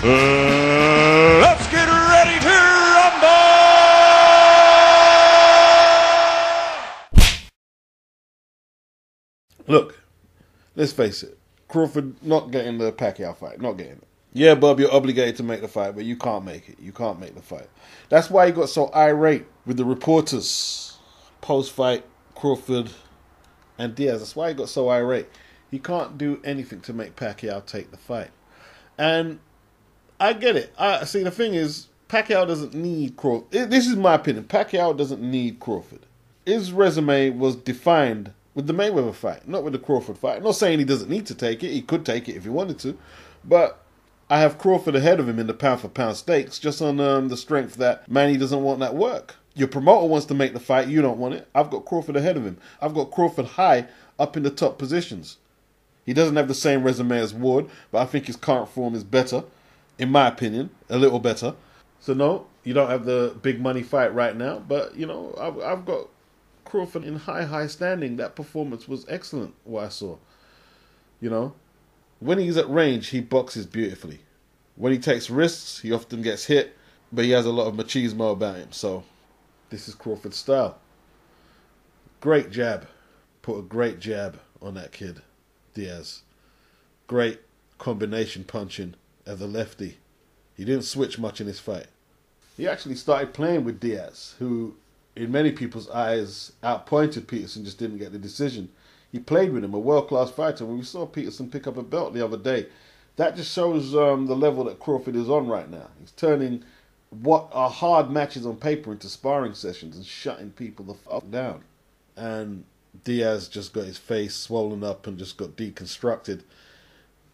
Let's get ready to rumble! Look, let's face it. Crawford not getting the Pacquiao fight. Not getting it. Yeah, Bob, you're obligated to make the fight, but you can't make it. You can't make the fight. That's why he got so irate with the reporters post-fight, Crawford and Diaz. That's why he got so irate. He can't do anything to make Pacquiao take the fight. And I get it. See, the thing is, Pacquiao doesn't need Crawford. This is my opinion. Pacquiao doesn't need Crawford. His resume was defined with the Mayweather fight, not with the Crawford fight. I'm not saying he doesn't need to take it. He could take it if he wanted to. But I have Crawford ahead of him in the pound-for-pound stakes, just on the strength that Manny doesn't want that work. Your promoter wants to make the fight. You don't want it. I've got Crawford ahead of him. I've got Crawford high up in the top positions. He doesn't have the same resume as Ward, but I think his current form is better, in my opinion, a little better. So no, you don't have the big money fight right now, but, you know, I've got Crawford in high standing. That performance was excellent, what I saw. You know, when he's at range, he boxes beautifully. When he takes risks, he often gets hit, but he has a lot of machismo about him. So this is Crawford's style. Great jab. Put a great jab on that kid, Diaz. Great combination punching of the lefty. He didn't switch much in his fight. He actually started playing with Diaz, who in many people's eyes outpointed Peterson, just didn't get the decision. He played with him, a world-class fighter. When we saw Peterson pick up a belt the other day, that just shows the level that Crawford is on right now. He's turning what are hard matches on paper into sparring sessions and shutting people the fuck down. And Diaz just got his face swollen up and just got deconstructed.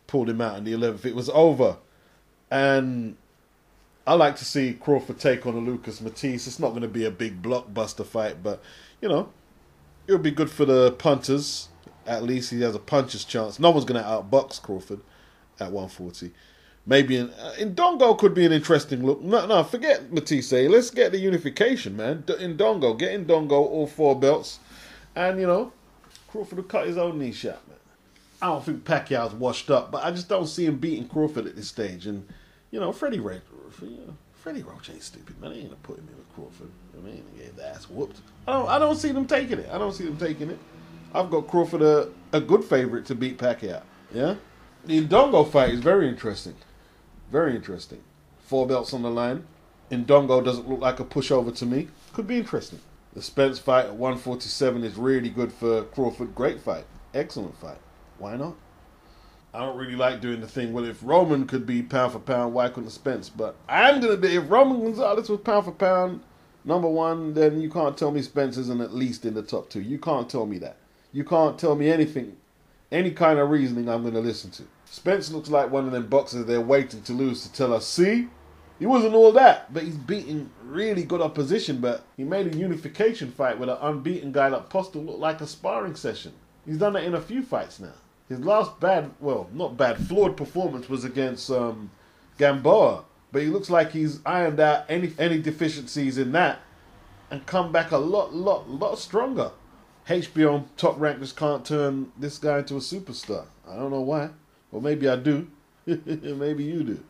Pulled him out in the 11th. It was over. And I like to see Crawford take on a Lucas Matisse. It's not going to be a big blockbuster fight, but, you know, it would be good for the punters. At least he has a puncher's chance. No one's going to outbox Crawford at 140. Maybe in Dongo could be an interesting look. No, forget Matisse. Let's get the unification, man. In Dongo. Get in Dongo, all 4 belts. And, you know, Crawford will cut his own knee shot, man. I don't think Pacquiao's washed up, but I just don't see him beating Crawford at this stage. And, you know, Freddie Roach ain't stupid, man. He ain't gonna put him in with Crawford. I mean, he get his ass whooped. I don't see them taking it. I've got Crawford a good favorite to beat Pacquiao. Yeah? The Ndongo fight is very interesting. Very interesting. 4 belts on the line. Ndongo doesn't look like a pushover to me. Could be interesting. The Spence fight at 147 is really good for Crawford. Great fight. Excellent fight. Why not? I don't really like doing the thing, well, if Roman could be pound for pound, why couldn't Spence? But I am going to be, if Roman Gonzalez was pound for pound #1, then you can't tell me Spence isn't at least in the top 2. You can't tell me that. You can't tell me anything, any kind of reasoning I'm going to listen to. Spence looks like one of them boxers they're waiting to lose to tell us, see, he wasn't all that, but he's beating really good opposition, but he made a unification fight with an unbeaten guy like Postel look like a sparring session. He's done that in a few fights now. His last flawed performance was against Gamboa. But he looks like he's ironed out any deficiencies in that and come back a lot stronger. HBO Top Rank just can't turn this guy into a superstar. I don't know why. Or maybe I do. Maybe you do.